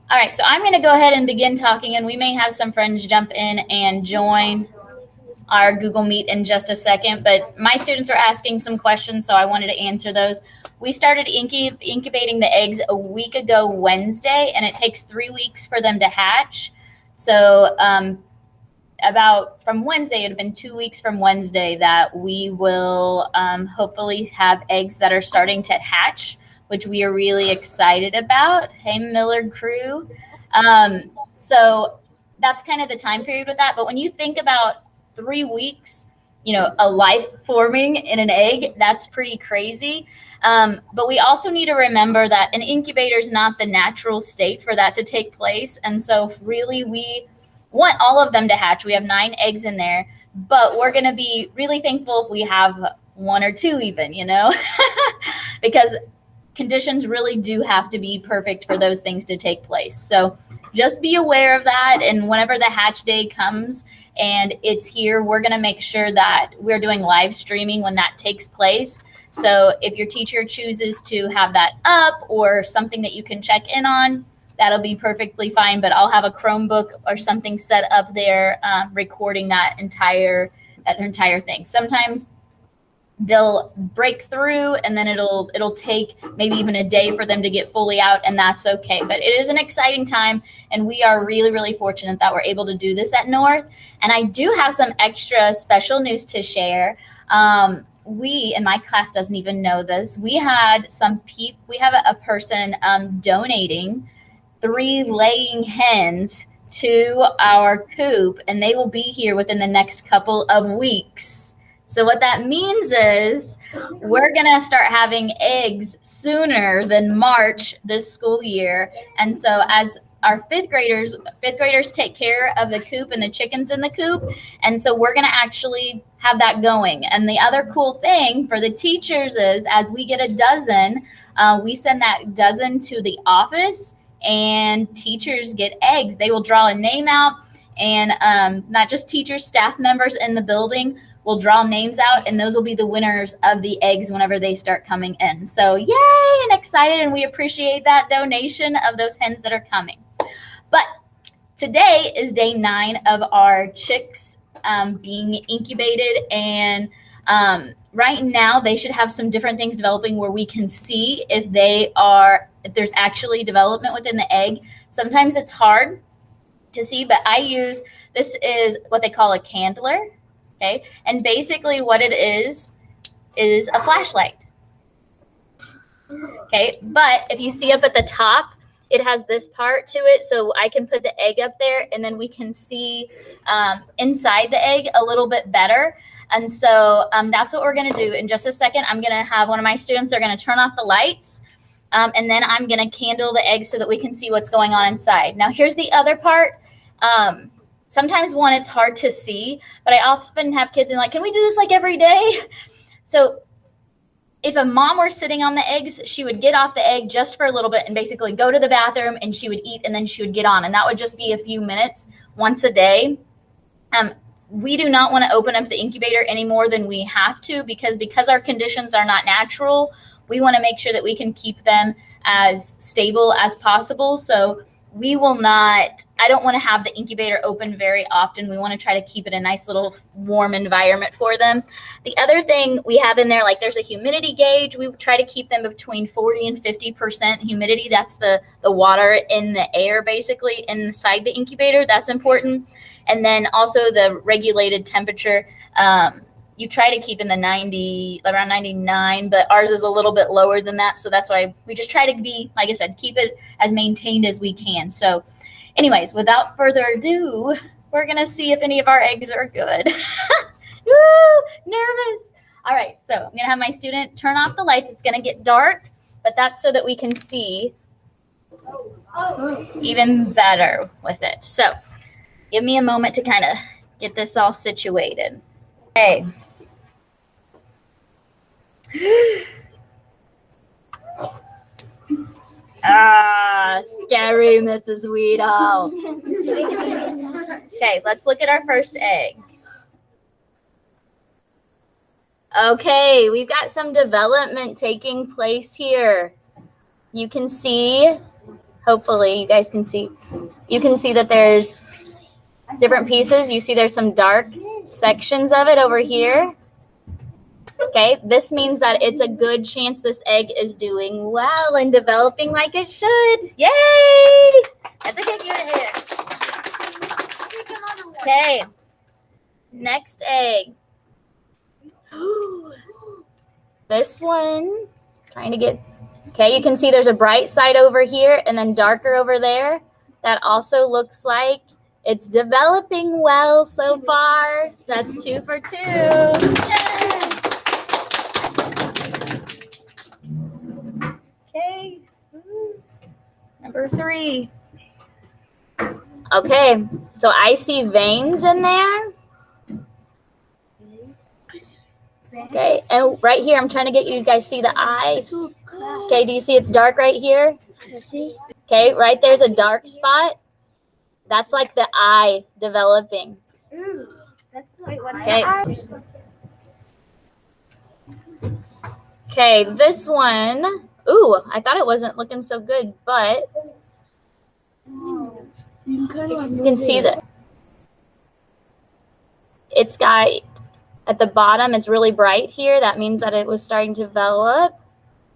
All right, so I'm going to go ahead and begin talking, and we may have some friends jump in and join our Google Meet in just a second, but my students are asking some questions, so I wanted to answer those. We started incubating the eggs a week ago Wednesday, and it takes 3 weeks for them to hatch. So about from Wednesday, it would have been 2 weeks from Wednesday that we will hopefully have eggs that are starting to hatch, which we are really excited about. Hey, Millard crew. So that's kind of the time period with that. But when you think about 3 weeks, a life forming in an egg, that's pretty crazy. But we also need to remember that an incubator is not the natural state for that to take place. And so really we want all of them to hatch. We have 9 eggs in there, but we're going to be really thankful if we have 1 or 2 even, because conditions really do have to be perfect for those things to take place. So just be aware of that. And whenever the hatch day comes and it's here, we're going to make sure that we're doing live streaming when that takes place. So if your teacher chooses to have that up or something that you can check in on, that'll be perfectly fine. But I'll have a Chromebook or something set up there recording that entire thing. Sometimes they'll break through and then it'll take maybe even a day for them to get fully out, and that's okay. But it is an exciting time, and we are really, really fortunate that we're able to do this at North. And I do have some extra special news to share. We, and my class doesn't even know this, we have a person donating 3 laying hens to our coop, and they will be here within the next couple of weeks. So what that means is we're going to start having eggs sooner than March this school year. And so as our fifth graders take care of the coop and the chickens in the coop. And so we're going to actually have that going. And the other cool thing for the teachers is as we get a dozen, we send that dozen to the office and teachers get eggs. They will draw a name out, and not just teachers, staff members in the building will draw names out, and those will be the winners of the eggs whenever they start coming in. So yay, and excited, and we appreciate that donation of those hens that are coming. But today is day 9 of our chicks being incubated, and right now they should have some different things developing where we can see if there's actually development within the egg. Sometimes it's hard to see, but this is what they call a candler. Okay, and basically what it is a flashlight. Okay, but if you see up at the top, it has this part to it, so I can put the egg up there, and then we can see inside the egg a little bit better. And so that's what we're going to do. In just a second, I'm going to have one of my students, they're going to turn off the lights, and then I'm going to candle the egg so that we can see what's going on inside. Now, here's the other part. Sometimes it's hard to see, but I often have kids and can we do this every day? So if a mom were sitting on the eggs, she would get off the egg just for a little bit and basically go to the bathroom, and she would eat, and then she would get on. And that would just be a few minutes once a day. We do not want to open up the incubator any more than we have to because our conditions are not natural. We want to make sure that we can keep them as stable as possible. So I don't want to have the incubator open very often. We want to try to keep it a nice little warm environment for them. The other thing we have in there, there's a humidity gauge. We try to keep them between 40 and 50% humidity. That's the water in the air, basically, inside the incubator. That's important. And then also the regulated temperature. You try to keep in the around 99, but ours is a little bit lower than that. So that's why we just try to be, like I said, keep it as maintained as we can. So anyways, without further ado, we're going to see if any of our eggs are good. Woo, nervous. All right, so I'm going to have my student turn off the lights. It's going to get dark, but that's so that we can see even better with it. So give me a moment to kind of get this all situated. Okay. Scary Mrs. Weedle. Okay, let's look at our first egg. Okay, we've got some development taking place here. You can see Hopefully you guys can see. You can see that there's different pieces. You see there's some dark sections of it over here. Okay, this means that it's a good chance this egg is doing well and developing like it should. Yay! That's okay, give it here. Okay, next egg. This one, trying to get, okay, you can see there's a bright side over here and then darker over there. That also looks like it's developing well so far. That's 2 for 2. Yay! Okay, number 3. Okay, so I see veins in there. Okay, and right here, I'm trying to get you guys see the eye. Okay, do you see it's dark right here? Okay, right there's a dark spot. That's like the eye developing. Okay. Okay, this one. Ooh, I thought it wasn't looking so good, but you can see that it's got at the bottom, it's really bright here. That means that it was starting to develop.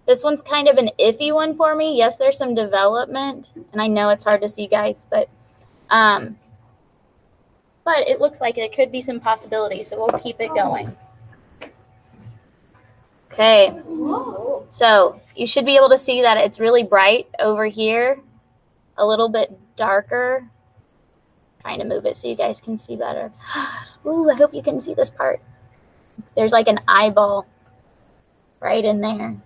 This one's kind of an iffy one for me. Yes, there's some development, and I know it's hard to see, guys, but it looks like it could be some possibilities, so we'll keep it going. Okay, so you should be able to see that it's really bright over here, a little bit darker. Trying to move it so you guys can see better. Ooh, I hope you can see this part. There's like an eyeball right in there.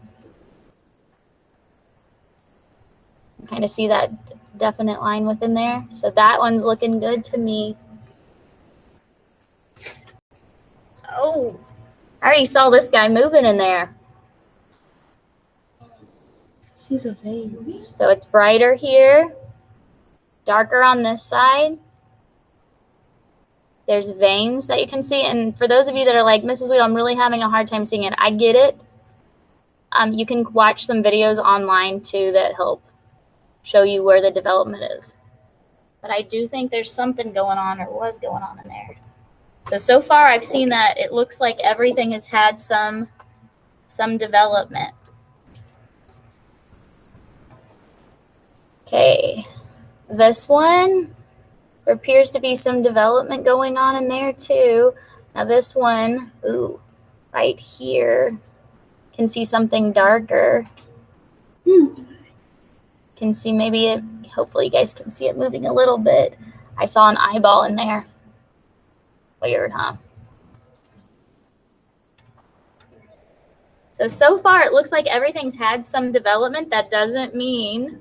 Kind of see that definite line within there. So that one's looking good to me. Oh, I already saw this guy moving in there. See the veins. So it's brighter here, darker on this side. There's veins that you can see. And for those of you that are like, Mrs. Weedle, I'm really having a hard time seeing it. I get it. You can watch some videos online too that help show you where the development is. But I do think there's something going on or was going on in there. So far I've seen that it looks like everything has had some development. Okay, this one, there appears to be some development going on in there too. Now this one, ooh, right here, can see something darker. Can see maybe it, hopefully you guys can see it moving a little bit. I saw an eyeball in there. Weird, huh? So far it looks like everything's had some development. That doesn't mean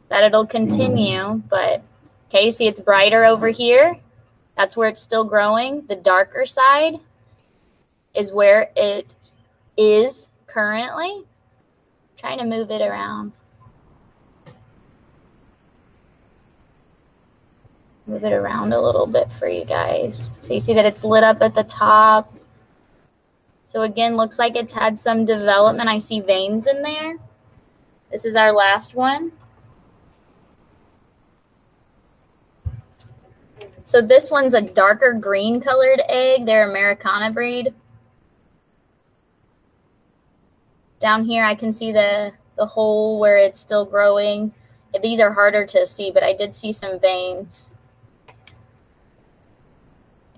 that it'll continue, but okay, you see it's brighter over here. That's where it's still growing. The darker side is where it is currently. I'm trying to move it around. Move it around a little bit for you guys. So you see that it's lit up at the top. So again, looks like it's had some development. I see veins in there. This is our last one. So this one's a darker green colored egg. They're Americana breed. Down here, I can see the hole where it's still growing. These are harder to see, but I did see some veins.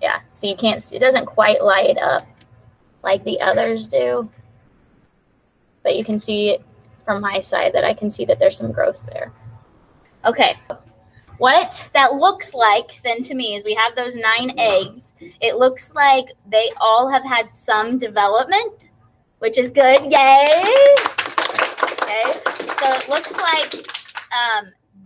Yeah, so you can't see, it doesn't quite light up like the others do. But you can see it from my side that I can see that there's some growth there. Okay. What that looks like then to me is we have those 9 eggs. It looks like they all have had some development, which is good. Yay! Okay, so it looks like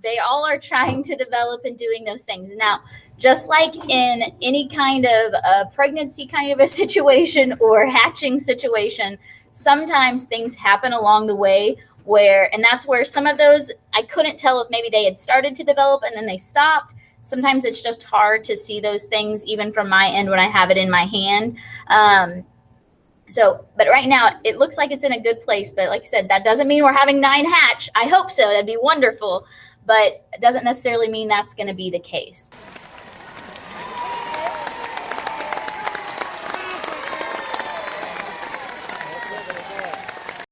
they all are trying to develop and doing those things. Now, just like in any kind of a pregnancy kind of a situation or hatching situation, sometimes things happen along the way and that's where some of those, I couldn't tell if maybe they had started to develop and then they stopped. Sometimes it's just hard to see those things even from my end when I have it in my hand. So, but right now it looks like it's in a good place. But like I said, that doesn't mean we're having 9 hatch. I hope so. That'd be wonderful. But it doesn't necessarily mean that's going to be the case.